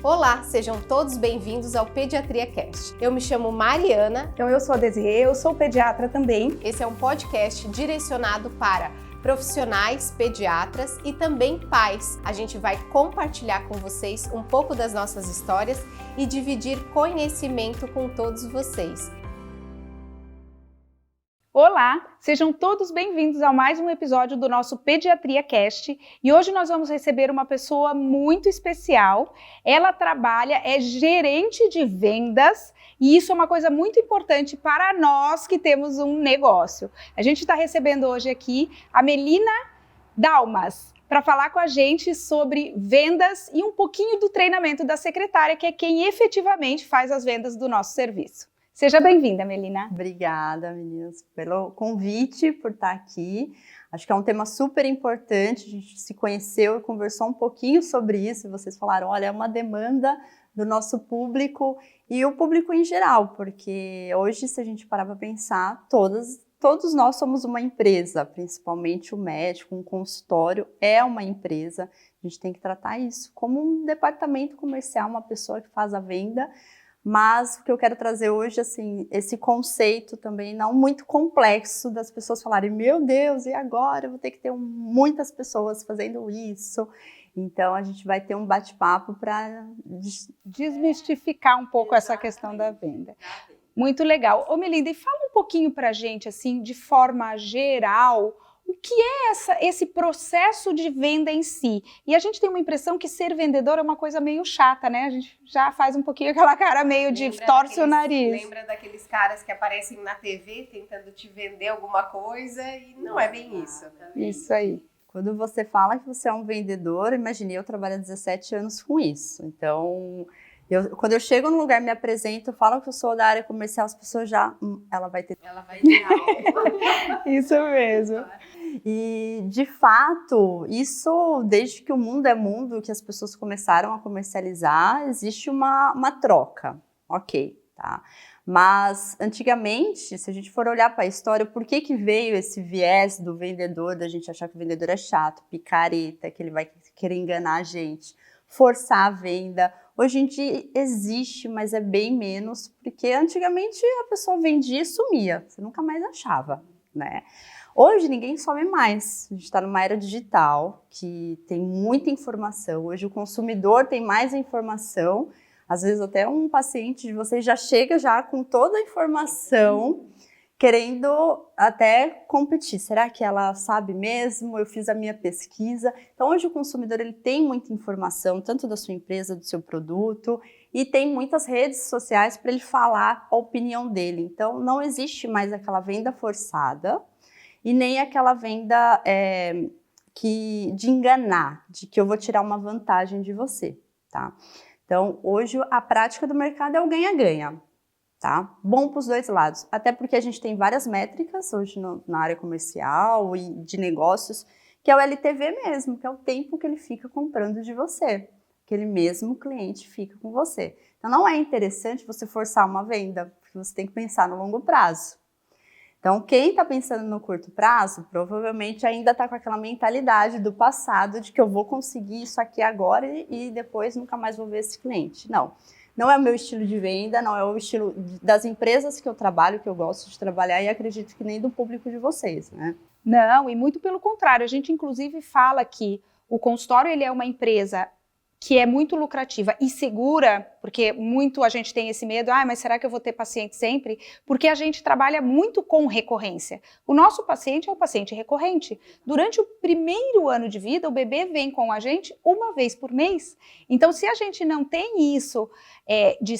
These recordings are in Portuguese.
Olá, sejam todos bem-vindos ao Pediatria Cast. Eu me chamo Mariana. Então eu sou a Desirê, eu sou pediatra também. Esse é um podcast direcionado para profissionais, pediatras e também pais. A gente vai compartilhar com vocês um pouco das nossas histórias e dividir conhecimento com todos vocês. Olá, sejam todos bem-vindos a mais um episódio do nosso Pediatria Cast e hoje nós vamos receber uma pessoa muito especial. Ela é gerente de vendas e isso é uma coisa muito importante para nós que temos um negócio. A gente está recebendo hoje aqui a Melina Dalmas para falar com a gente sobre vendas e um pouquinho do treinamento da secretária, que é quem efetivamente faz as vendas do nosso serviço. Seja bem-vinda, Melina. Obrigada, meninas, pelo convite, por estar aqui. Acho que é um tema super importante, a gente se conheceu e conversou um pouquinho sobre isso, e vocês falaram, olha, é uma demanda do nosso público e o público em geral, porque hoje, se a gente parar para pensar, todos nós somos uma empresa, principalmente o médico, um consultório é uma empresa, a gente tem que tratar isso como um departamento comercial, uma pessoa que faz a venda. Mas o que eu quero trazer hoje, assim, esse conceito também não muito complexo das pessoas falarem, meu Deus, e agora? Eu vou ter que ter muitas pessoas fazendo isso. Então, a gente vai ter um bate-papo para desmistificar um pouco essa questão da venda. Muito legal. Ô Melinda, e fala um pouquinho para a gente, assim, de forma geral, o que é esse processo de venda em si? E a gente tem uma impressão que ser vendedor é uma coisa meio chata, né? A gente já faz um pouquinho aquela cara meio de torce o nariz. Lembra daqueles caras que aparecem na TV tentando te vender alguma coisa e não é bem isso. Isso aí. Quando você fala que você é um vendedor, imagine, eu trabalho há 17 anos com isso. Então, quando eu chego num lugar, me apresento, falo que eu sou da área comercial, as pessoas já, ela vai ter... Ela vai virar. Isso mesmo. E, de fato, isso, desde que o mundo é mundo, que as pessoas começaram a comercializar, existe uma troca, ok, tá? Mas, antigamente, se a gente for olhar para a história, por que veio esse viés do vendedor, da gente achar que o vendedor é chato, picareta, que ele vai querer enganar a gente, forçar a venda? Hoje em dia existe, mas é bem menos, porque antigamente a pessoa vendia e sumia, você nunca mais achava, né? Hoje ninguém some mais, a gente está numa era digital que tem muita informação, hoje o consumidor tem mais informação, às vezes até um paciente de vocês já chega já com toda a informação, querendo até competir, será que ela sabe mesmo, eu fiz a minha pesquisa? Então hoje o consumidor ele tem muita informação, tanto da sua empresa, do seu produto, e tem muitas redes sociais para ele falar a opinião dele, então não existe mais aquela venda forçada, e nem aquela venda de enganar, de que eu vou tirar uma vantagem de você, tá? Então, hoje a prática do mercado é o ganha-ganha, tá? Bom para os dois lados, até porque a gente tem várias métricas hoje na área comercial e de negócios, que é o LTV mesmo, que é o tempo que ele fica comprando de você, aquele mesmo cliente fica com você. Então, não é interessante você forçar uma venda, porque você tem que pensar no longo prazo. Então, quem está pensando no curto prazo, provavelmente ainda está com aquela mentalidade do passado de que eu vou conseguir isso aqui agora e depois nunca mais vou ver esse cliente. Não é o meu estilo de venda, não é o estilo das empresas que eu trabalho, que eu gosto de trabalhar e acredito que nem do público de vocês, né? Não, e muito pelo contrário. A gente, inclusive, fala que o consultório ele é uma empresa que é muito lucrativa e segura, porque muito a gente tem esse medo, mas será que eu vou ter paciente sempre? Porque a gente trabalha muito com recorrência. O nosso paciente é um paciente recorrente. Durante o primeiro ano de vida, o bebê vem com a gente uma vez por mês. Então, se a gente não tem isso de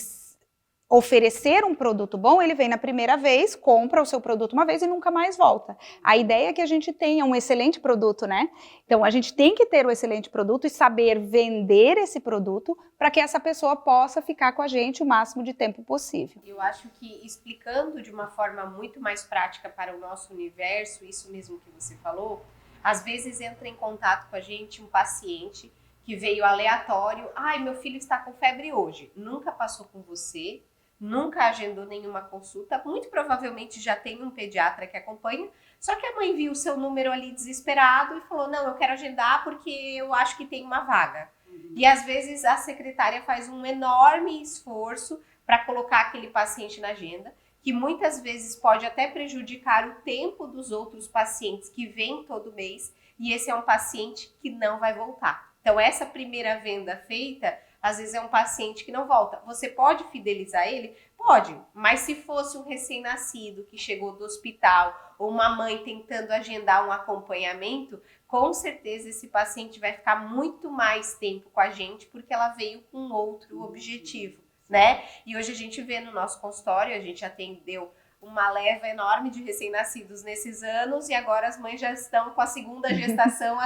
oferecer um produto bom, ele vem na primeira vez, compra o seu produto uma vez e nunca mais volta. A ideia é que a gente tenha um excelente produto, né? Então, a gente tem que ter um excelente produto e saber vender esse produto para que essa pessoa possa ficar com a gente o máximo de tempo possível. Eu acho que explicando de uma forma muito mais prática para o nosso universo, isso mesmo que você falou, às vezes entra em contato com a gente um paciente que veio aleatório, meu filho está com febre hoje, nunca passou com você, nunca agendou nenhuma consulta, muito provavelmente já tem um pediatra que acompanha, só que a mãe viu o seu número ali desesperado e falou, não, eu quero agendar porque eu acho que tem uma vaga. E às vezes a secretária faz um enorme esforço para colocar aquele paciente na agenda, que muitas vezes pode até prejudicar o tempo dos outros pacientes que vêm todo mês, e esse é um paciente que não vai voltar. Então essa primeira venda feita, às vezes é um paciente que não volta. Você pode fidelizar ele? Pode, mas se fosse um recém-nascido que chegou do hospital ou uma mãe tentando agendar um acompanhamento, com certeza esse paciente vai ficar muito mais tempo com a gente porque ela veio com outro objetivo, né? E hoje a gente vê no nosso consultório, a gente atendeu uma leva enorme de recém-nascidos nesses anos e agora as mães já estão com a segunda gestação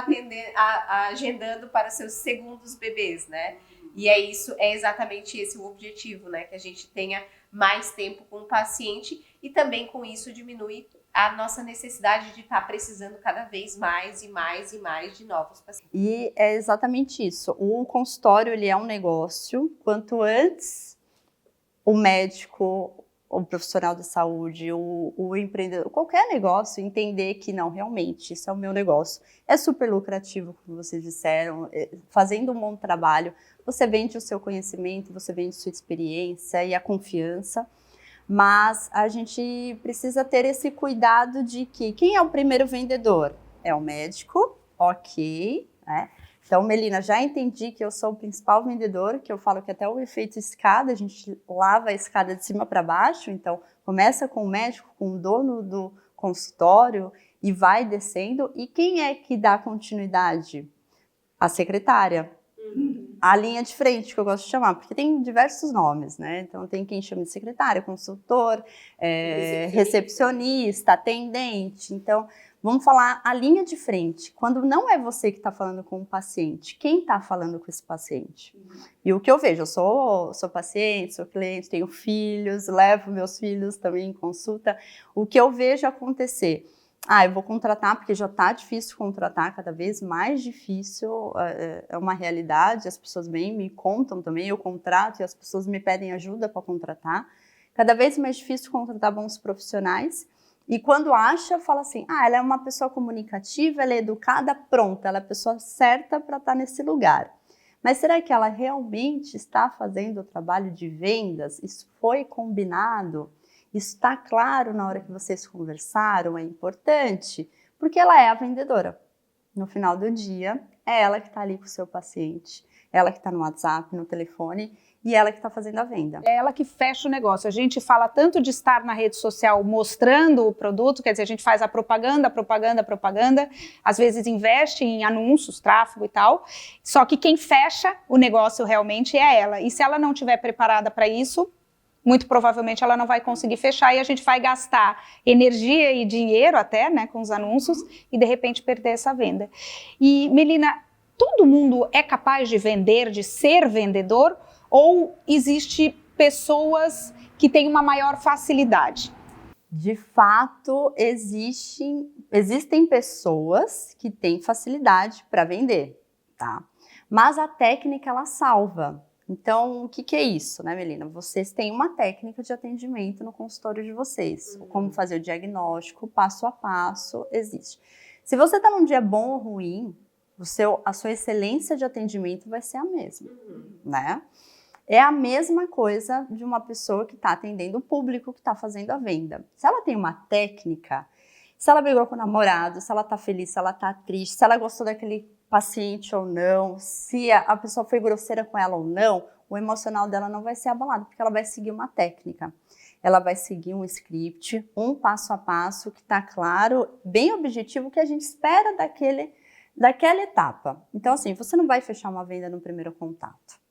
agendando para seus segundos bebês, né? E é exatamente esse o objetivo, né? Que a gente tenha mais tempo com o paciente e também com isso diminui a nossa necessidade de estar precisando cada vez mais e mais e mais de novos pacientes. E é exatamente isso. O consultório, ele é um negócio. Quanto antes o médico, o profissional de saúde, o empreendedor, qualquer negócio, entender que não, realmente, isso é o meu negócio. É super lucrativo, como vocês disseram, fazendo um bom trabalho, você vende o seu conhecimento, você vende sua experiência e a confiança, mas a gente precisa ter esse cuidado de que quem é o primeiro vendedor? É o médico, ok, né? Então, Melina, já entendi que eu sou o principal vendedor, que eu falo que até o efeito escada, a gente lava a escada de cima para baixo, então começa com o médico, com o dono do consultório e vai descendo. E quem é que dá continuidade? A secretária. A linha de frente, que eu gosto de chamar, porque tem diversos nomes, né? Então, tem quem chama de secretária, consultor, recepcionista, atendente. Então, vamos falar a linha de frente. Quando não é você que está falando com o paciente, quem está falando com esse paciente? E o que eu vejo, eu sou paciente, sou cliente, tenho filhos, levo meus filhos também em consulta. O que eu vejo acontecer... eu vou contratar, porque já está difícil contratar, cada vez mais difícil, é uma realidade, as pessoas vêm, me contam também, eu contrato e as pessoas me pedem ajuda para contratar. Cada vez mais difícil contratar bons profissionais. E quando acha, fala assim, ela é uma pessoa comunicativa, ela é educada, pronta, ela é a pessoa certa para estar nesse lugar. Mas será que ela realmente está fazendo o trabalho de vendas? Isso foi combinado? Isso está claro na hora que vocês conversaram, é importante, porque ela é a vendedora. No final do dia, é ela que está ali com o seu paciente, ela que está no WhatsApp, no telefone, e ela que está fazendo a venda. É ela que fecha o negócio. A gente fala tanto de estar na rede social mostrando o produto, quer dizer, a gente faz a propaganda, às vezes investe em anúncios, tráfego e tal, só que quem fecha o negócio realmente é ela. E se ela não estiver preparada para isso, muito provavelmente ela não vai conseguir fechar e a gente vai gastar energia e dinheiro até, né, com os anúncios e de repente perder essa venda. E, Melina, todo mundo é capaz de vender, de ser vendedor, ou existe pessoas que têm uma maior facilidade? De fato, existem pessoas que têm facilidade para vender, tá? Mas a técnica, ela salva. Então, o que é isso, né, Melina? Vocês têm uma técnica de atendimento no consultório de vocês. Como fazer o diagnóstico, passo a passo, existe. Se você está num dia bom ou ruim, a sua excelência de atendimento vai ser a mesma, né? É a mesma coisa de uma pessoa que está atendendo o público, que está fazendo a venda. Se ela tem uma técnica, se ela brigou com o namorado, se ela está feliz, se ela está triste, se ela gostou daquele paciente ou não, se a pessoa foi grosseira com ela ou não, o emocional dela não vai ser abalado, porque ela vai seguir uma técnica. Ela vai seguir um script, um passo a passo, que está claro, bem objetivo, que a gente espera daquela etapa. Então, assim, você não vai fechar uma venda no primeiro contato.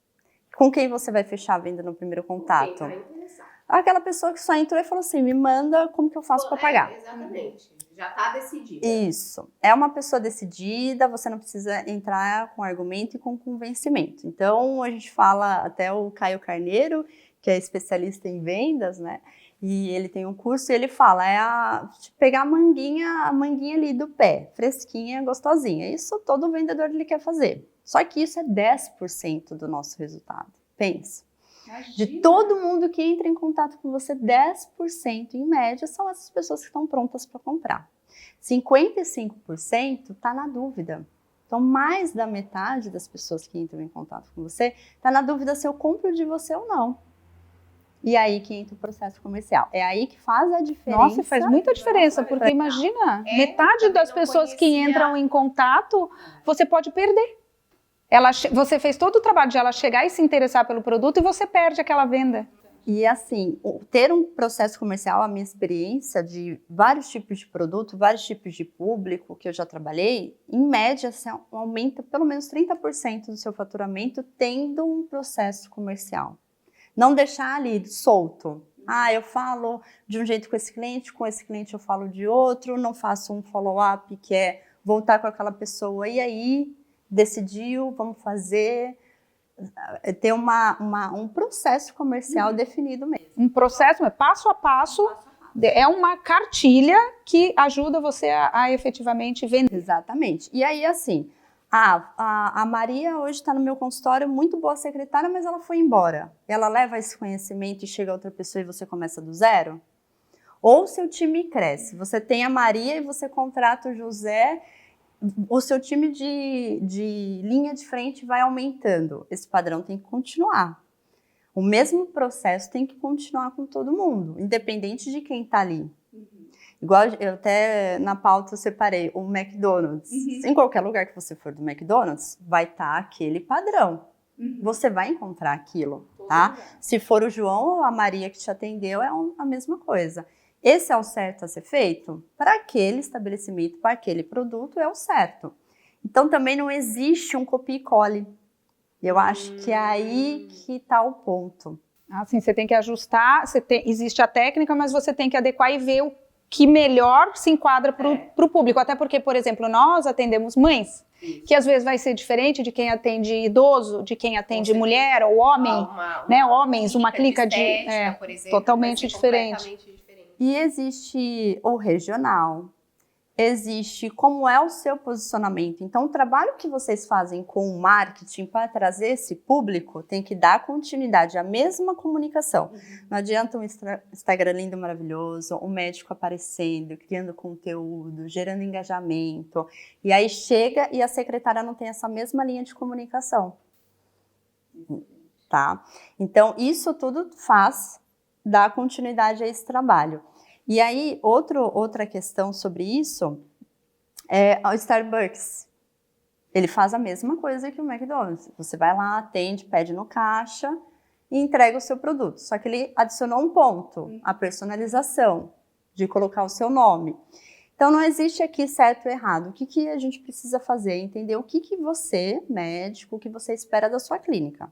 Com quem você vai fechar a venda no primeiro contato? Quem vai interessar. Aquela pessoa que só entrou e falou assim, me manda como que eu faço para pagar. Exatamente. Já está decidida. Isso. É uma pessoa decidida, você não precisa entrar com argumento e com convencimento. Então, a gente fala, até o Caio Carneiro, que é especialista em vendas, né? E ele tem um curso e ele fala, pegar a manguinha ali do pé, fresquinha, gostosinha. Isso todo vendedor ele quer fazer. Só que isso é 10% do nosso resultado. Pensa. De todo mundo que entra em contato com você, 10% em média são essas pessoas que estão prontas para comprar. 55% está na dúvida. Então, mais da metade das pessoas que entram em contato com você está na dúvida se eu compro de você ou não. E aí que entra o processo comercial. É aí que faz a diferença. Nossa, faz muita diferença, porque imagina, metade das pessoas que entram em contato, você pode perder. Você fez todo o trabalho de ela chegar e se interessar pelo produto e você perde aquela venda. E assim, ter um processo comercial, a minha experiência de vários tipos de produto, vários tipos de público que eu já trabalhei, em média, você aumenta pelo menos 30% do seu faturamento tendo um processo comercial. Não deixar ali solto. Eu falo de um jeito com esse cliente eu falo de outro, não faço um follow-up que é voltar com aquela pessoa. E aí, decidiu, vamos fazer... ter um processo comercial definido mesmo. Um processo, passo a passo, é uma cartilha que ajuda você a efetivamente vender. Exatamente. E aí, assim, a Maria hoje está no meu consultório, muito boa secretária, mas ela foi embora. Ela leva esse conhecimento e chega outra pessoa e você começa do zero? Ou seu time cresce, você tem a Maria e você contrata o José, o seu time de linha de frente vai aumentando. Esse padrão tem que continuar. O mesmo processo tem que continuar com todo mundo, independente de quem está ali. Igual eu até na pauta eu separei o McDonald's. Em qualquer lugar que você for do McDonald's, vai estar aquele padrão. Você vai encontrar aquilo, tá? Se for o João ou a Maria que te atendeu, é a mesma coisa. Esse é o certo a ser feito? Para aquele estabelecimento, para aquele produto, é o certo. Então, também não existe um copia e cole. Eu acho que é aí que está o ponto. Assim, você tem que ajustar, existe a técnica, mas você tem que adequar e ver o que melhor se enquadra para o público. Até porque, por exemplo, nós atendemos mães, que às vezes vai ser diferente de quem atende idoso, de quem atende mulher ou homem, né? Homens, uma clínica de estética, por exemplo, totalmente diferente. E existe o regional, existe como é o seu posicionamento. Então, o trabalho que vocês fazem com o marketing para trazer esse público tem que dar continuidade à mesma comunicação. Não adianta um Instagram lindo, maravilhoso, um médico aparecendo, criando conteúdo, gerando engajamento. E aí chega e a secretária não tem essa mesma linha de comunicação. Tá? Então, isso tudo faz dar continuidade a esse trabalho. E aí, outra questão sobre isso é o Starbucks. Ele faz a mesma coisa que o McDonald's. Você vai lá, atende, pede no caixa e entrega o seu produto. Só que ele adicionou um ponto, a personalização, de colocar o seu nome. Então, não existe aqui certo ou errado. O que a gente precisa fazer? Entender o que você, médico, o que você espera da sua clínica.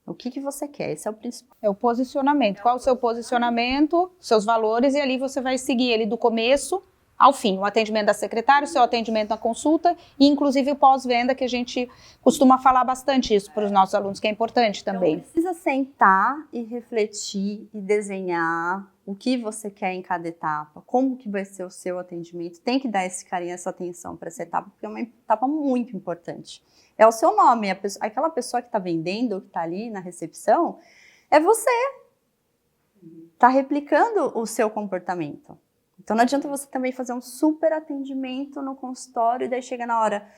O que você quer? Esse é o principal. É o posicionamento. Qual o seu posicionamento, seus valores, e ali você vai seguir ele do começo ao fim. O atendimento da secretária, o seu atendimento na consulta e, inclusive, o pós-venda, que a gente costuma falar bastante isso para os nossos alunos, que é importante também. Então, precisa sentar e refletir e desenhar o que você quer em cada etapa, como que vai ser o seu atendimento. Tem que dar esse carinho, essa atenção para essa etapa, porque é uma etapa muito importante. É o seu nome, aquela pessoa que está vendendo, que está ali na recepção, é você. Está replicando o seu comportamento. Então não adianta você também fazer um super atendimento no consultório e daí chega na hora.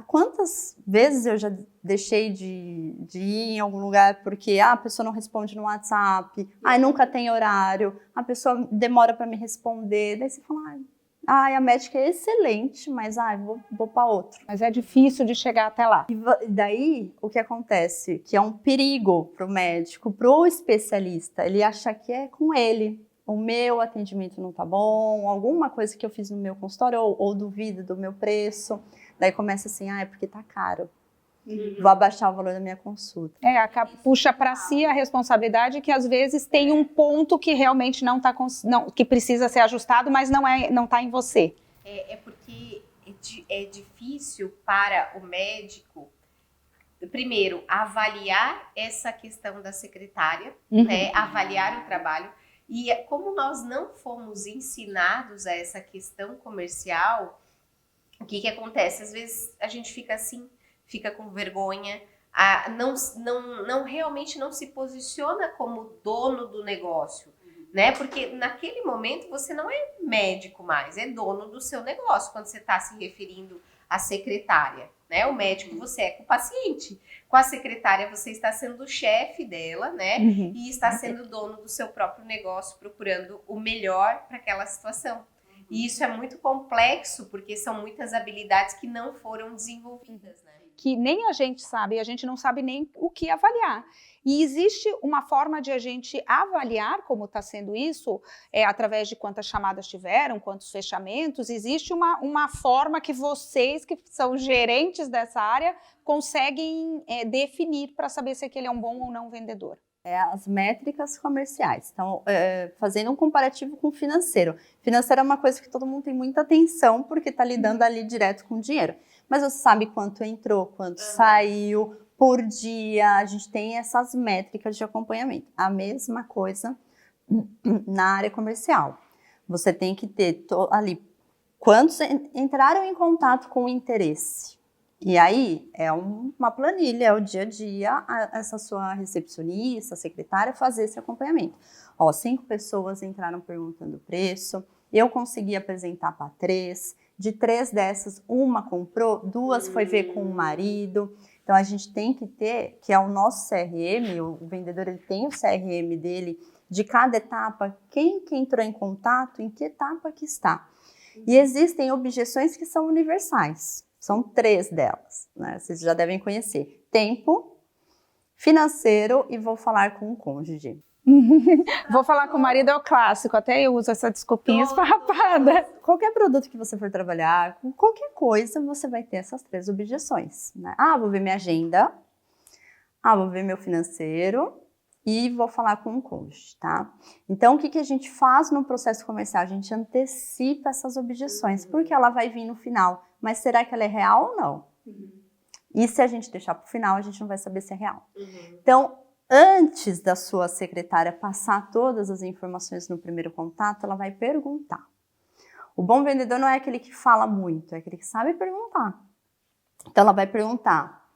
Quantas vezes eu já deixei de ir em algum lugar porque a pessoa não responde no WhatsApp, nunca tem horário, a pessoa demora para me responder, daí você fala, a médica é excelente, mas vou para outro. Mas é difícil de chegar até lá. E daí, o que acontece? Que é um perigo para o médico, para o especialista, ele acha que é com ele. O meu atendimento não tá bom, alguma coisa que eu fiz no meu consultório, ou duvido do meu preço. Daí começa assim, é porque tá caro. Vou abaixar o valor da minha consulta. Puxa para si a responsabilidade que às vezes tem um ponto que realmente que precisa ser ajustado, mas não tá em você. Porque é difícil para o médico, primeiro, avaliar essa questão da secretária, né, avaliar o trabalho. E como nós não fomos ensinados a essa questão comercial, o que acontece? Às vezes a gente fica assim, fica com vergonha, realmente não se posiciona como dono do negócio, né? Porque naquele momento você não é médico mais, é dono do seu negócio, quando você está se referindo a secretária, né? O médico você é com o paciente. Com a secretária você está sendo o chefe dela, né? E está sendo dono do seu próprio negócio, procurando o melhor para aquela situação. E isso é muito complexo, porque são muitas habilidades que não foram desenvolvidas, né? Que nem a gente sabe, a gente não sabe nem o que avaliar. E existe uma forma de a gente avaliar como está sendo isso, através de quantas chamadas tiveram, quantos fechamentos, existe uma forma que vocês, que são gerentes dessa área, conseguem definir para saber se aquele é um bom ou não vendedor. As métricas comerciais. Então, fazendo um comparativo com o financeiro. Financeiro é uma coisa que todo mundo tem muita atenção, porque está lidando ali direto com o dinheiro. Mas você sabe quanto entrou, quanto saiu por dia. A gente tem essas métricas de acompanhamento. A mesma coisa na área comercial. Você tem que ter ali quantos entraram em contato com o interesse. E aí, é uma planilha, é o dia a dia, essa sua recepcionista, secretária, fazer esse acompanhamento. 5 pessoas entraram perguntando o preço, eu consegui apresentar para 3, de 3 dessas, uma comprou, 2 foi ver com o marido. Então, a gente tem que ter, que é o nosso CRM, o vendedor ele tem o CRM dele, de cada etapa, quem que entrou em contato, em que etapa que está. E existem objeções que são universais. São 3 delas, né? Vocês já devem conhecer. Tempo, financeiro e vou falar com o cônjuge. Vou falar com o marido é o clássico, até eu uso essa desculpinha esfarrapada. Qualquer produto que você for trabalhar, com qualquer coisa, você vai ter essas 3 objeções, né? Vou ver minha agenda, vou ver meu financeiro e vou falar com o cônjuge, tá? Então, o que a gente faz no processo comercial? A gente antecipa essas objeções, porque ela vai vir no final. Mas será que ela é real ou não? E se a gente deixar para o final, a gente não vai saber se é real. Então, antes da sua secretária passar todas as informações no primeiro contato, ela vai perguntar. O bom vendedor não é aquele que fala muito, é aquele que sabe perguntar. Então, ela vai perguntar,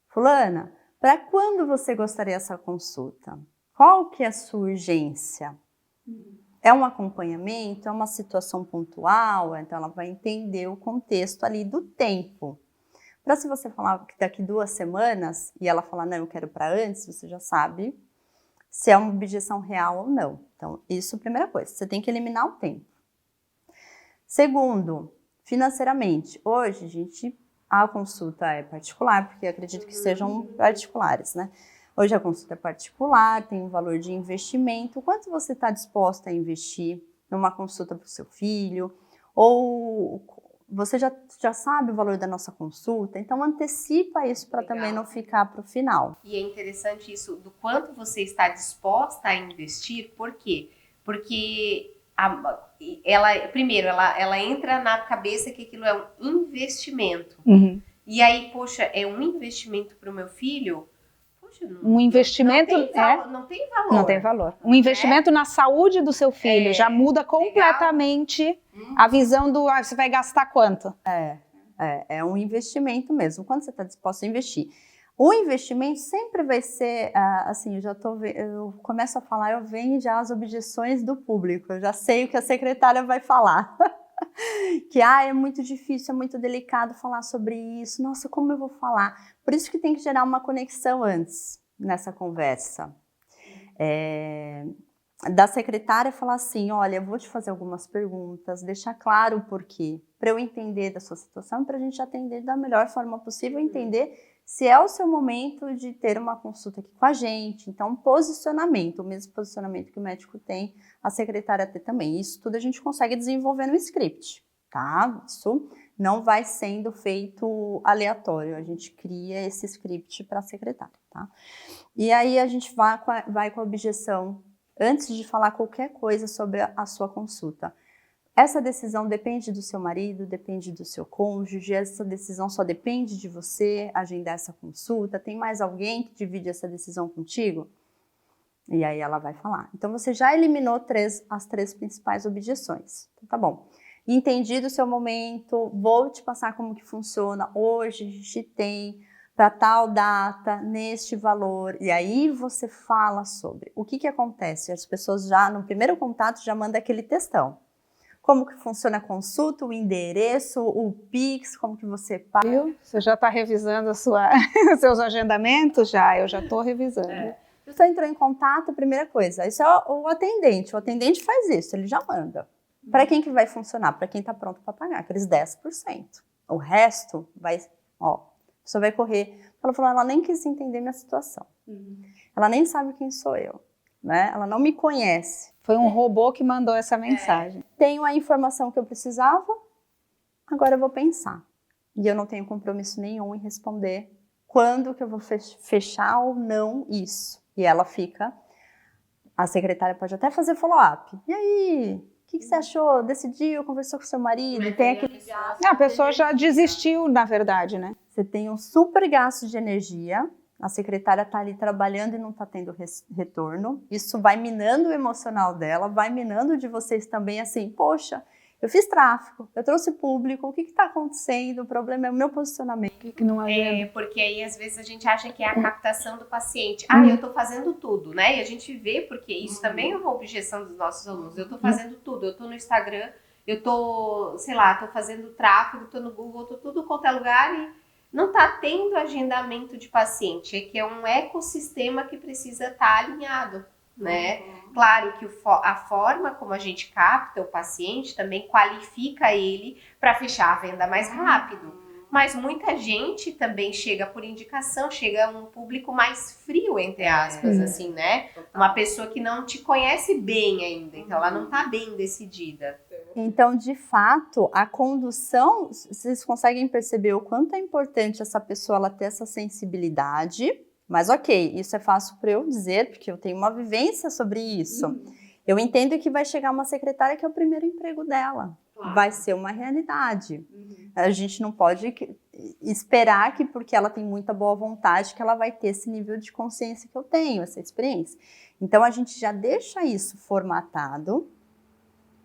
fulana, para quando você gostaria dessa consulta? Qual que é a sua urgência? É um acompanhamento? É uma situação pontual? Então, ela vai entender o contexto ali do tempo. Para se você falar que daqui 2 semanas e ela falar, não, eu quero para antes, você já sabe se é uma objeção real ou não. Então, isso é a primeira coisa. Você tem que eliminar o tempo. Segundo, financeiramente. Hoje, a consulta é particular, porque acredito que sejam particulares, né? Hoje a consulta é particular, tem um valor de investimento. Quanto você está disposta a investir numa consulta para o seu filho? Ou você já sabe o valor da nossa consulta? Então antecipa isso para também não ficar para o final. E é interessante isso, do quanto você está disposta a investir. Por quê? Porque ela entra na cabeça que aquilo é um investimento. E aí, poxa, é um investimento para o meu filho? Um investimento não tem valor. Não tem valor. Um investimento na saúde do seu filho já muda completamente a visão do você vai gastar quanto. É um investimento mesmo. Quando você está disposto a investir. O investimento sempre vai ser, assim, eu começo a falar, eu venho já as objeções do público, eu já sei o que a secretária vai falar. Que é muito difícil, é muito delicado falar sobre isso. Nossa, como eu vou falar? Por isso que tem que gerar uma conexão antes nessa conversa. Da secretária falar assim, olha, eu vou te fazer algumas perguntas, deixar claro o porquê, para eu entender da sua situação, para a gente atender da melhor forma possível, entender se é o seu momento de ter uma consulta aqui com a gente. Então, posicionamento, o mesmo posicionamento que o médico tem, a secretária tem também. Isso tudo a gente consegue desenvolver no script, tá? Isso não vai sendo feito aleatório, a gente cria esse script para a secretária, tá? E aí a gente vai com a objeção antes de falar qualquer coisa sobre a sua consulta. Essa decisão depende do seu marido, depende do seu cônjuge, essa decisão só depende de você agendar essa consulta. Tem mais alguém que divide essa decisão contigo? E aí ela vai falar. Então você já eliminou as 3 principais objeções. Então, tá bom. Entendi o seu momento, vou te passar como que funciona. Hoje a gente tem para tal data, neste valor. E aí você fala sobre. O que acontece? As pessoas já, no primeiro contato, já mandam aquele textão. como que funciona a consulta, o endereço, o Pix, como que você paga. Viu? Você já está revisando os seus agendamentos? Eu já estou revisando. A pessoa entrou em contato, primeira coisa, isso é o atendente faz isso, ele já manda. Para quem que vai funcionar? Para quem está pronto para pagar, aqueles 10%. O resto vai, a pessoa vai correr. Ela falou, ela nem quis entender minha situação. Ela nem sabe quem sou eu, né? Ela não me conhece. Foi um robô que mandou essa mensagem. Tenho a informação que eu precisava, agora eu vou pensar. E eu não tenho compromisso nenhum em responder quando que eu vou fechar ou não isso. E ela fica, a secretária pode até fazer follow-up. E aí, o que você achou? Decidiu? Conversou com seu marido? Tem aquele gasto. A pessoa já desistiu, na verdade, né? Você tem um super gasto de energia, a secretária está ali trabalhando e não está tendo retorno. Isso vai minando o emocional dela, vai minando de vocês também, assim, poxa, eu fiz tráfego, eu trouxe público, o que está acontecendo? O problema é o meu posicionamento. O que não é? Porque aí às vezes a gente acha que é a captação do paciente. Eu tô fazendo tudo, né? E a gente vê, porque isso também é uma objeção dos nossos alunos. Eu tô fazendo tudo, eu tô no Instagram, eu tô, sei lá, tô fazendo tráfego, tô no Google, tô tudo quanto é lugar e não tá tendo agendamento de paciente. É que é um ecossistema que precisa estar alinhado, né? Claro que a forma como a gente capta o paciente também qualifica ele para fechar a venda mais rápido. Mas muita gente também chega por indicação, chega um público mais frio, entre aspas, assim, né? Uma pessoa que não te conhece bem ainda, então ela não tá bem decidida. Então, de fato, a condução, vocês conseguem perceber o quanto é importante essa pessoa ela ter essa sensibilidade. Mas ok, isso é fácil para eu dizer, porque eu tenho uma vivência sobre isso. Eu entendo que vai chegar uma secretária que é o primeiro emprego dela. Claro. Vai ser uma realidade. A gente não pode esperar que, porque ela tem muita boa vontade, que ela vai ter esse nível de consciência que eu tenho, essa experiência. Então, a gente já deixa isso formatado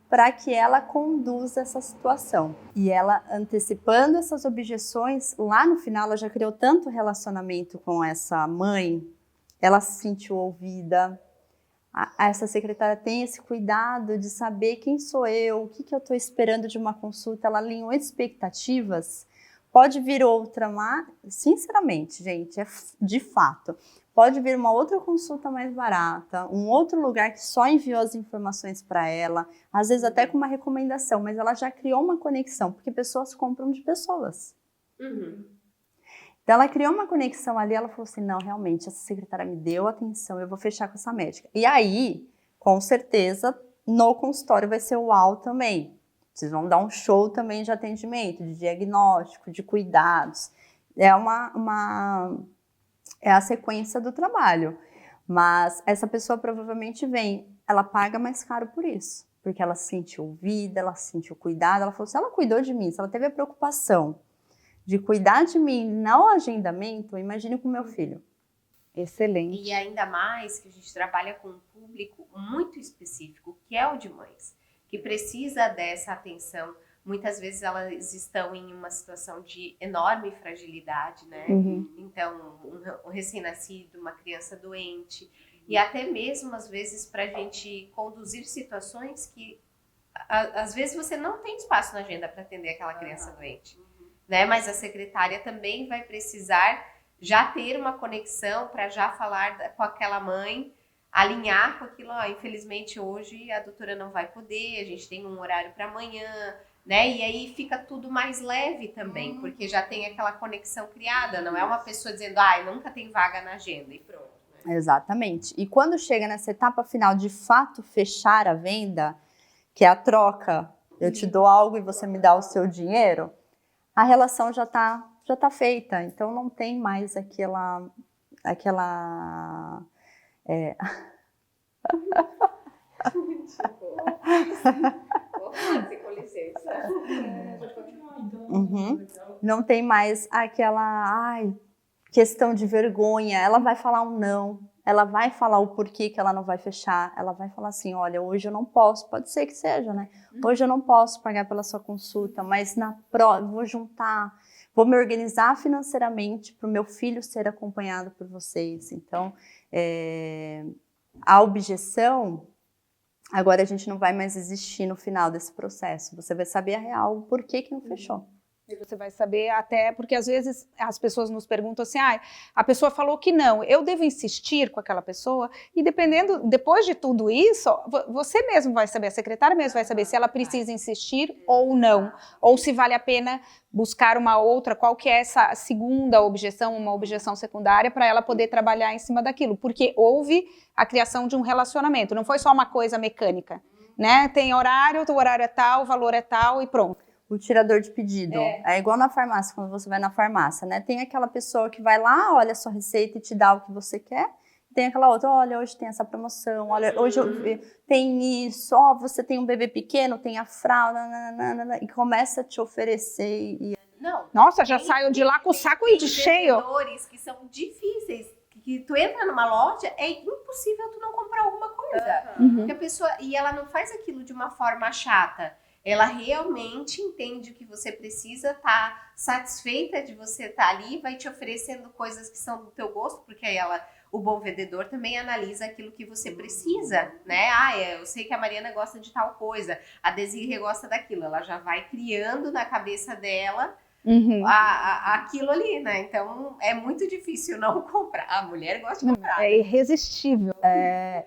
para que ela conduza essa situação. E ela, antecipando essas objeções, lá no final ela já criou tanto relacionamento com essa mãe, ela se sentiu ouvida, essa secretária tem esse cuidado de saber quem sou eu, o que eu estou esperando de uma consulta, ela alinhou expectativas, pode vir outra, mas, sinceramente, gente, é de fato, pode vir uma outra consulta mais barata, um outro lugar que só enviou as informações para ela, às vezes até com uma recomendação, mas ela já criou uma conexão, porque pessoas compram de pessoas. Então ela criou uma conexão ali, ela falou assim, não, realmente, essa secretária me deu atenção, eu vou fechar com essa médica. E aí, com certeza, no consultório vai ser uau também. Vocês vão dar um show também de atendimento, de diagnóstico, de cuidados. É é a sequência do trabalho. Mas essa pessoa provavelmente vem, ela paga mais caro por isso. Porque ela se sentiu ouvida, ela se sentiu cuidada. Ela falou, se ela cuidou de mim, se ela teve a preocupação de cuidar de mim no agendamento, imagine com o meu filho. Excelente. E ainda mais que a gente trabalha com um público muito específico, que é o de mães, que precisa dessa atenção. Muitas vezes elas estão em uma situação de enorme fragilidade, né? Então, um recém-nascido, uma criança doente, e até mesmo, às vezes, para a gente conduzir situações que, às vezes, você não tem espaço na agenda para atender aquela criança doente, né? Mas a secretária também vai precisar já ter uma conexão para já falar com aquela mãe, alinhar com aquilo. Infelizmente, hoje a doutora não vai poder, a gente tem um horário para amanhã, né? E aí fica tudo mais leve também, porque já tem aquela conexão criada, não é uma pessoa dizendo, nunca tem vaga na agenda e pronto. Né? Exatamente. E quando chega nessa etapa final, de fato, fechar a venda, que é a troca, eu te dou algo e você me dá o seu dinheiro, a relação já tá feita, então não tem mais aquela Com licença. Pode continuar, então. Não tem mais aquela questão de vergonha. Ela vai falar um não, ela vai falar o porquê que ela não vai fechar, ela vai falar assim, olha, hoje eu não posso, pode ser que seja, né? Hoje eu não posso pagar pela sua consulta, mas vou juntar, vou me organizar financeiramente para o meu filho ser acompanhado por vocês. Então, a objeção, Agora a gente não vai mais existir no final desse processo. Você vai saber a real o porquê que não fechou. E você vai saber até, porque às vezes as pessoas nos perguntam assim, a pessoa falou que não, eu devo insistir com aquela pessoa? E dependendo, depois de tudo isso, você mesmo vai saber, a secretária mesmo vai saber se ela precisa insistir ou não, ou se vale a pena buscar uma outra, qual que é essa segunda objeção, uma objeção secundária, para ela poder trabalhar em cima daquilo, porque houve a criação de um relacionamento, não foi só uma coisa mecânica, né? Tem horário, o horário é tal, o valor é tal e pronto. O tirador de pedido. É igual na farmácia, quando você vai na farmácia, né? Tem aquela pessoa que vai lá, olha a sua receita e te dá o que você quer. Tem aquela outra, olha, hoje tem essa promoção, olha, hoje tem isso, ó, você tem um bebê pequeno, tem a fralda, nananana, e começa a te oferecer. Não. Nossa, já saio de lá com o saco de cheio. Tem vendedores que são difíceis, que tu entra numa loja, é impossível tu não comprar alguma coisa. Porque a pessoa, e ela não faz aquilo de uma forma chata. Ela realmente entende o que você precisa, tá satisfeita de você estar ali, vai te oferecendo coisas que são do teu gosto, porque aí o bom vendedor também analisa aquilo que você precisa, né? Eu sei que a Mariana gosta de tal coisa, a Desirê gosta daquilo, ela já vai criando na cabeça dela aquilo ali, né? Então é muito difícil não comprar. A mulher gosta de comprar. É irresistível.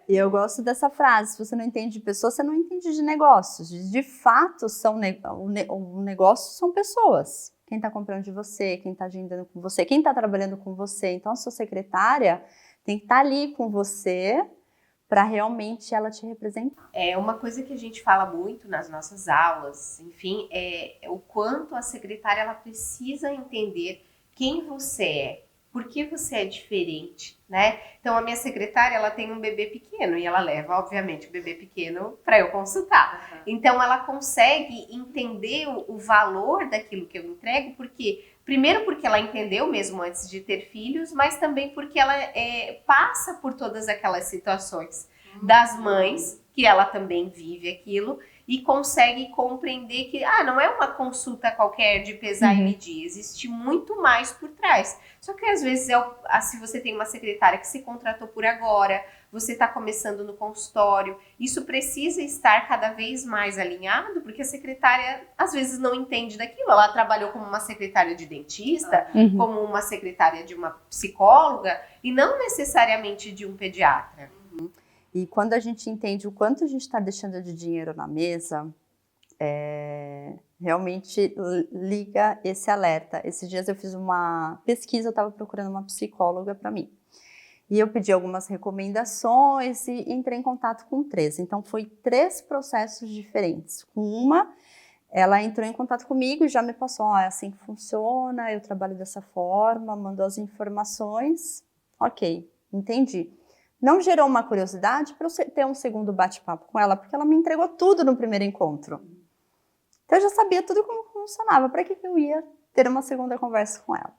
E eu gosto dessa frase: se você não entende de pessoas, você não entende de negócios. De fato, o negócio são pessoas. Quem está comprando de você, quem está agendando com você, quem está trabalhando com você. Então, a sua secretária tem que estar ali com você para realmente ela te representar. É uma coisa que a gente fala muito nas nossas aulas, enfim, é o quanto a secretária ela precisa entender quem você é, por que você é diferente, né? Então, a minha secretária, ela tem um bebê pequeno e ela leva, obviamente, o bebê pequeno para eu consultar. Então, ela consegue entender o valor daquilo que eu entrego, primeiro porque ela entendeu mesmo antes de ter filhos, mas também porque ela passa por todas aquelas situações das mães, que ela também vive aquilo, e consegue compreender que não é uma consulta qualquer de pesar e medir, existe muito mais por trás. Só que às vezes, se você tem uma secretária que se contratou por agora, você está começando no consultório, isso precisa estar cada vez mais alinhado, porque a secretária às vezes não entende daquilo. Ela trabalhou como uma secretária de dentista, como uma secretária de uma psicóloga, e não necessariamente de um pediatra. E quando a gente entende o quanto a gente está deixando de dinheiro na mesa, realmente liga esse alerta. Esses dias eu fiz uma pesquisa, eu estava procurando uma psicóloga para mim. E eu pedi algumas recomendações e entrei em contato com 3. Então, foi 3 processos diferentes. Com uma, ela entrou em contato comigo e já me passou, é assim que funciona, eu trabalho dessa forma, mandou as informações. Ok, entendi. Não gerou uma curiosidade para eu ter um segundo bate-papo com ela, porque ela me entregou tudo no primeiro encontro. Então, eu já sabia tudo como funcionava. Para que eu ia ter uma segunda conversa com ela?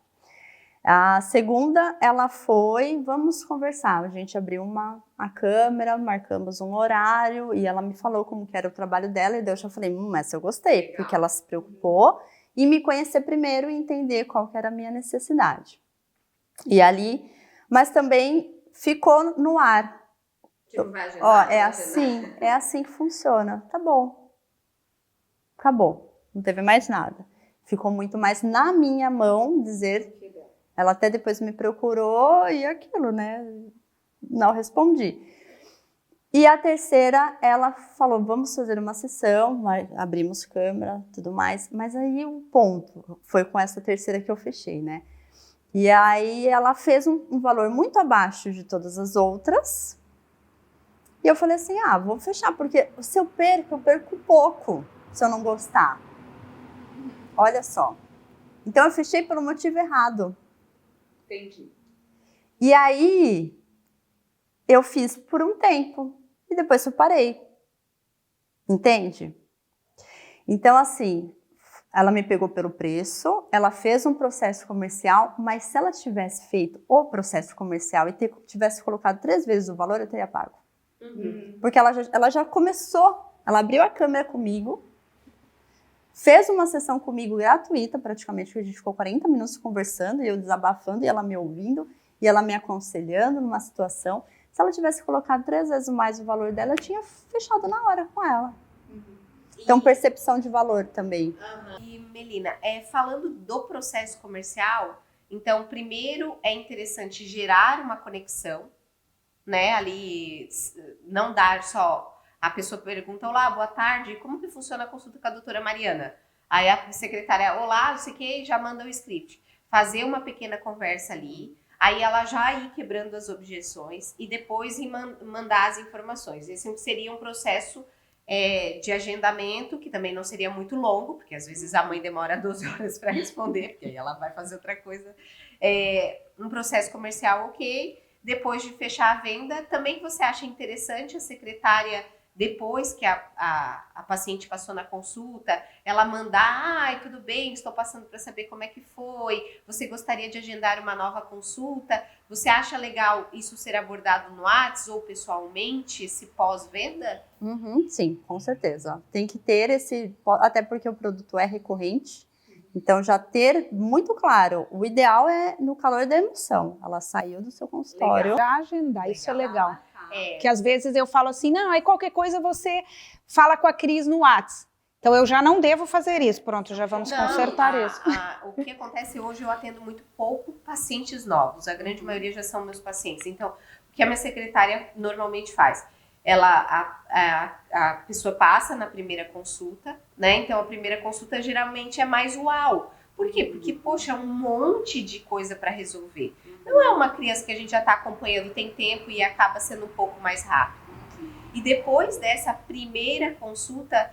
A segunda, ela foi, vamos conversar. A gente abriu a câmera, marcamos um horário e ela me falou como que era o trabalho dela. E daí eu já falei, essa eu gostei, porque ela se preocupou em me conhecer primeiro e entender qual que era a minha necessidade. E ali, mas também ficou no ar. É assim que funciona. Tá bom. Acabou. Não teve mais nada. Ficou muito mais na minha mão dizer. Ela até depois me procurou e aquilo, né? Não respondi. E a terceira, ela falou, vamos fazer uma sessão, abrimos câmera, tudo mais. Mas aí o ponto foi com essa terceira que eu fechei, né? E aí ela fez um valor muito abaixo de todas as outras. E eu falei assim, vou fechar, porque se eu perco pouco se eu não gostar. Olha só. Então eu fechei pelo motivo errado. Entendi. E aí eu fiz por um tempo e depois eu parei. Entende? Então assim, ela me pegou pelo preço, ela fez um processo comercial, mas se ela tivesse feito o processo comercial e tivesse colocado 3 vezes o valor, eu teria pago. Porque ela já começou, ela abriu a câmera comigo, fez uma sessão comigo gratuita, praticamente, a gente ficou 40 minutos conversando, e eu desabafando, e ela me ouvindo, e ela me aconselhando numa situação, Se ela tivesse colocado 3 vezes mais o valor dela, eu tinha fechado na hora com ela. Então, percepção de valor também. E, Melina, falando do processo comercial, então, primeiro é interessante gerar uma conexão, né? Ali, não dar só... A pessoa pergunta, olá, boa tarde, como que funciona a consulta com a doutora Mariana? Aí a secretária, olá, não sei o que, já manda o script. Fazer uma pequena conversa ali, aí ela já ir quebrando as objeções e depois ir mandar as informações. Esse seria um processo de agendamento, que também não seria muito longo, porque às vezes a mãe demora 12 horas para responder, porque aí ela vai fazer outra coisa. Um processo comercial, ok. Depois de fechar a venda, também você acha interessante a secretária, depois que a paciente passou na consulta, ela mandar, ai, tudo bem, estou passando para saber como é que foi, você gostaria de agendar uma nova consulta? Você acha legal isso ser abordado no WhatsApp ou pessoalmente, esse pós-venda? Sim, com certeza. Tem que ter até porque o produto é recorrente, então já ter muito claro, o ideal é no calor da emoção, ela saiu do seu consultório. Já agendar, isso é legal. Que às vezes eu falo assim, não, aí qualquer coisa você fala com a Cris no WhatsApp. Então eu já não devo fazer isso, pronto, já vamos consertar isso. O que acontece hoje, eu atendo muito pouco pacientes novos, a grande maioria já são meus pacientes. Então, o que a minha secretária normalmente faz? A pessoa passa na primeira consulta, né? Então a primeira consulta geralmente é mais uau. Por quê? Porque, poxa, é um monte de coisa para resolver. Não é uma criança que a gente já está acompanhando, tem tempo e acaba sendo um pouco mais rápido. E depois dessa primeira consulta,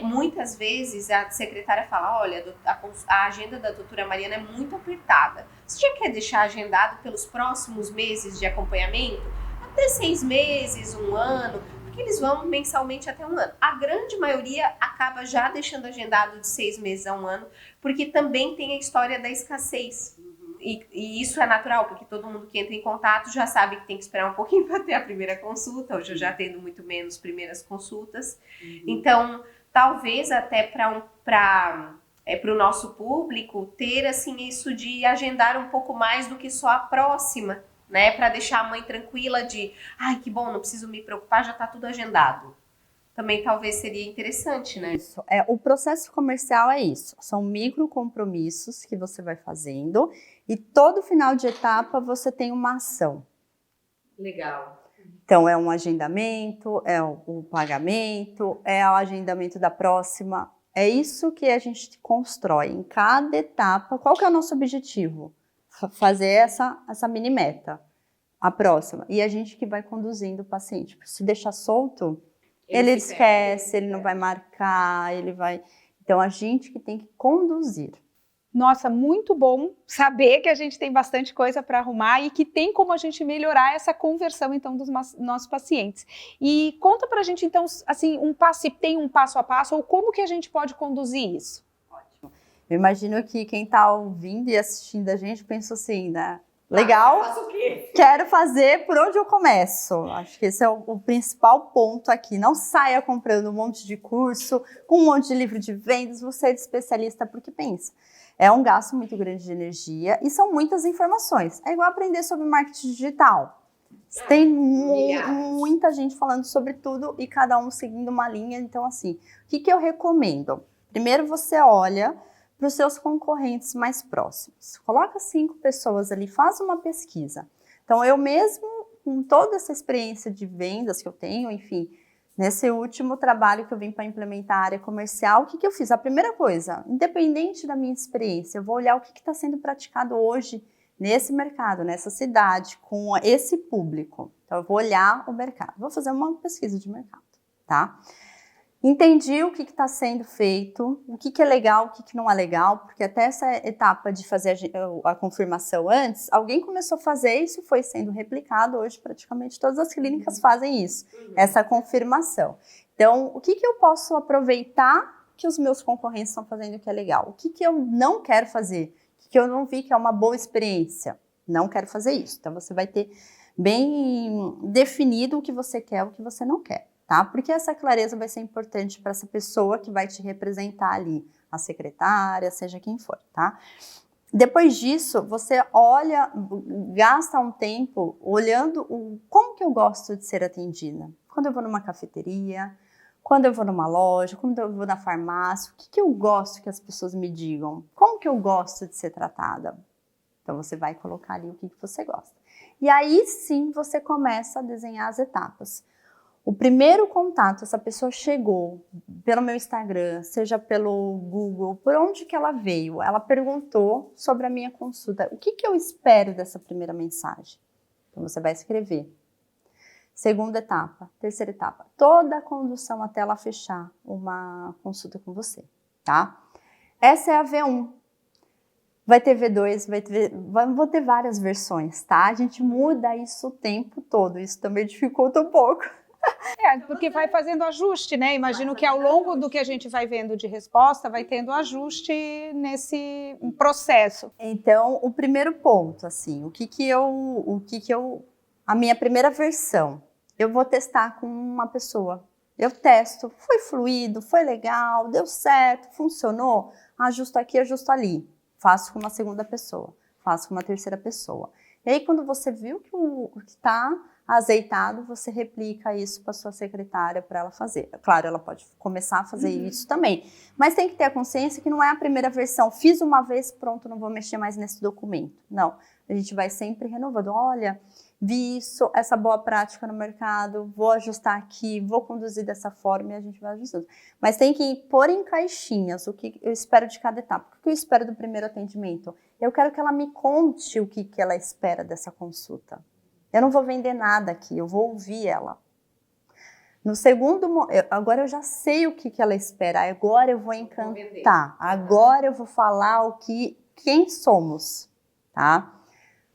muitas vezes a secretária fala, olha, a agenda da doutora Mariana é muito apertada. Você já quer deixar agendado pelos próximos meses de acompanhamento? Até 6 meses, 1 ano, porque eles vão mensalmente até 1 ano. A grande maioria acaba já deixando agendado de 6 meses a 1 ano, porque também tem a história da escassez. E isso é natural, porque todo mundo que entra em contato já sabe que tem que esperar um pouquinho para ter a primeira consulta. Hoje eu já atendo muito menos primeiras consultas. Então, talvez até para o nosso público ter assim, isso de agendar um pouco mais do que só a próxima, né? Para deixar a mãe tranquila de, ai, que bom, não preciso me preocupar, já está tudo agendado. Também talvez seria interessante, né? Isso. O processo comercial é isso. São micro compromissos que você vai fazendo e todo final de etapa você tem uma ação. Legal. Então, é um agendamento, é o pagamento, é o agendamento da próxima. É isso que a gente constrói em cada etapa. Qual que é o nosso objetivo? Fazer essa mini meta, a próxima. E a gente que vai conduzindo o paciente. Se deixar solto, ele esquece, ele não vai marcar, ele vai... Então, a gente que tem que conduzir. Nossa, muito bom saber que a gente tem bastante coisa para arrumar e que tem como a gente melhorar essa conversão, então, dos nossos pacientes. E conta pra gente, então, assim, tem um passo a passo, ou como que a gente pode conduzir isso? Ótimo. Eu imagino que quem tá ouvindo e assistindo a gente pensa assim, né? Legal, faço o quê? Quero fazer, por onde eu começo? Acho que esse é o principal ponto aqui. Não saia comprando um monte de curso, com um monte de livro de vendas, você é de especialista, porque pensa, é um gasto muito grande de energia e são muitas informações. É igual aprender sobre marketing digital. Tem muita gente falando sobre tudo e cada um seguindo uma linha. Então, assim, o que eu recomendo? Primeiro você olha para os seus concorrentes mais próximos. Coloca 5 pessoas ali, faz uma pesquisa. Então, eu mesmo, com toda essa experiência de vendas que eu tenho, enfim, nesse último trabalho que eu vim para implementar a área comercial, o que eu fiz? A primeira coisa, independente da minha experiência, eu vou olhar o que está sendo praticado hoje nesse mercado, nessa cidade, com esse público. Então, eu vou olhar o mercado, vou fazer uma pesquisa de mercado, tá? Entendi o que está sendo feito, o que é legal, o que não é legal, porque até essa etapa de fazer a confirmação antes, alguém começou a fazer isso e foi sendo replicado. Hoje praticamente todas as clínicas fazem isso, essa confirmação. Então, o que eu posso aproveitar que os meus concorrentes estão fazendo que é legal? O que eu não quero fazer? O que eu não vi que é uma boa experiência? Não quero fazer isso. Então, você vai ter bem definido o que você quer e o que você não quer. Tá? Porque essa clareza vai ser importante para essa pessoa que vai te representar ali, a secretária, seja quem for, tá? Depois disso, você olha, gasta um tempo olhando como que eu gosto de ser atendida. Quando eu vou numa cafeteria, quando eu vou numa loja, quando eu vou na farmácia, o que eu gosto que as pessoas me digam? Como que eu gosto de ser tratada? Então, você vai colocar ali o que você gosta. E aí, sim, você começa a desenhar as etapas. O primeiro contato, essa pessoa chegou pelo meu Instagram, seja pelo Google, por onde que ela veio? Ela perguntou sobre a minha consulta. O que eu espero dessa primeira mensagem? Então, você vai escrever. Segunda etapa, terceira etapa, toda a condução até ela fechar uma consulta com você, tá? Essa é a V1. Vai ter V2, vou ter várias versões, tá? A gente muda isso o tempo todo, isso também dificulta um pouco. Porque vai fazendo ajuste, né? Imagino que ao longo do que a gente vai vendo de resposta, vai tendo ajuste nesse processo. Então, o primeiro ponto, assim, a minha primeira versão, eu vou testar com uma pessoa. Eu testo, foi fluido, foi legal, deu certo, funcionou, ajusto aqui, ajusto ali. Faço com uma segunda pessoa, faço com uma terceira pessoa. E aí, quando você viu que está azeitado, você replica isso para sua secretária para ela fazer. Claro, ela pode começar a fazer isso também, mas tem que ter a consciência que não é a primeira versão. Fiz uma vez, pronto, não vou mexer mais nesse documento. Não, a gente vai sempre renovando. Olha, vi isso, essa boa prática no mercado, vou ajustar aqui, vou conduzir dessa forma e a gente vai ajustando. Mas tem que pôr em caixinhas o que eu espero de cada etapa. O que eu espero do primeiro atendimento? Eu quero que ela me conte o que ela espera dessa consulta. Eu não vou vender nada aqui, eu vou ouvir ela. No segundo, agora eu já sei o que ela espera, agora eu vou encantar, agora eu vou falar quem somos, tá?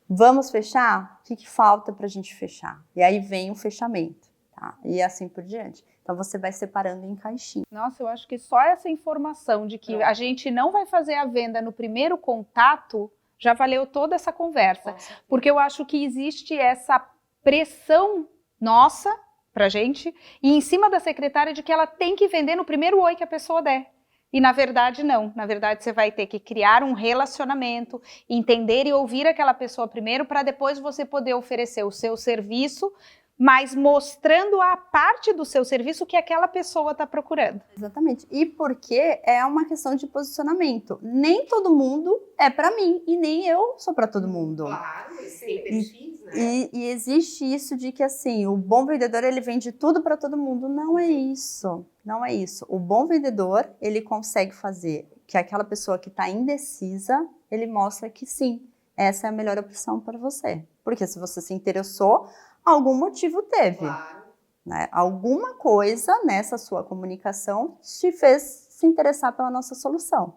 Vamos fechar? O que falta para a gente fechar? E aí vem o fechamento, tá? E assim por diante. Então, você vai separando em caixinha. Nossa, eu acho que só essa informação de que a gente não vai fazer a venda no primeiro contato já valeu toda essa conversa. Porque eu acho que existe essa pressão nossa pra gente e em cima da secretária de que ela tem que vender no primeiro oi que a pessoa der. E na verdade não, na verdade você vai ter que criar um relacionamento, entender e ouvir aquela pessoa primeiro para depois você poder oferecer o seu serviço, mas mostrando a parte do seu serviço que aquela pessoa está procurando. Exatamente, e porque é uma questão de posicionamento. Nem todo mundo é para mim e nem eu sou para todo mundo. Claro, tem perfis, né? E existe isso de que assim, o bom vendedor ele vende tudo para todo mundo. Não é isso, não é isso. O bom vendedor ele consegue fazer que aquela pessoa que está indecisa, ele mostra que sim, essa é a melhor opção para você. Porque se você se interessou, algum motivo teve. Claro. Né? Alguma coisa nessa sua comunicação te fez se interessar pela nossa solução.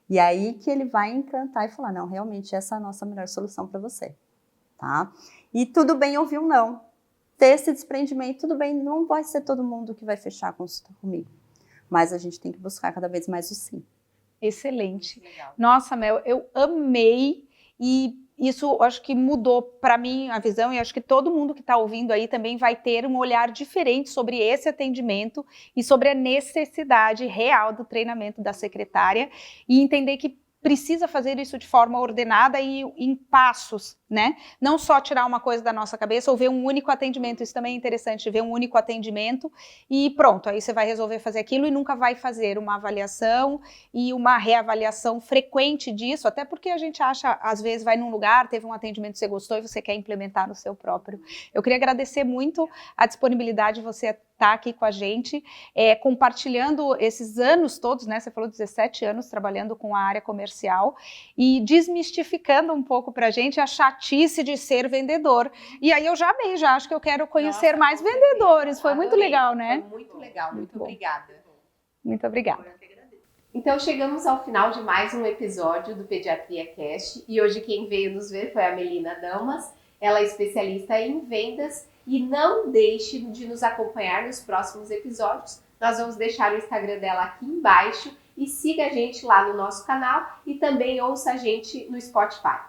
E aí que ele vai encantar e falar, não, realmente essa é a nossa melhor solução para você. Tá? E tudo bem ouvir um não. Ter esse desprendimento, tudo bem, não vai ser todo mundo que vai fechar a consulta comigo. Mas a gente tem que buscar cada vez mais o sim. Excelente. Legal. Nossa, Mel, eu amei e isso acho que mudou para mim a visão e acho que todo mundo que está ouvindo aí também vai ter um olhar diferente sobre esse atendimento e sobre a necessidade real do treinamento da secretária e entender que precisa fazer isso de forma ordenada e em passos, né? Não só tirar uma coisa da nossa cabeça ou ver um único atendimento, isso também é interessante, ver um único atendimento e pronto, aí você vai resolver fazer aquilo e nunca vai fazer uma avaliação e uma reavaliação frequente disso, até porque a gente acha, às vezes vai num lugar, teve um atendimento que você gostou e você quer implementar no seu próprio. Eu queria agradecer muito a disponibilidade de você estar aqui com a gente, compartilhando esses anos todos, né? Você falou 17 anos trabalhando com a área comercial e desmistificando um pouco pra gente a chatice de ser vendedor. E aí eu já amei, já acho que eu quero conhecer mais vendedores. Foi muito legal, né? Foi muito legal, muito obrigada. Muito obrigada. Então chegamos ao final de mais um episódio do Pediatria Cast e hoje quem veio nos ver foi a Melina Damas. Ela é especialista em vendas e não deixe de nos acompanhar nos próximos episódios. Nós vamos deixar o Instagram dela aqui embaixo e siga a gente lá no nosso canal e também ouça a gente no Spotify.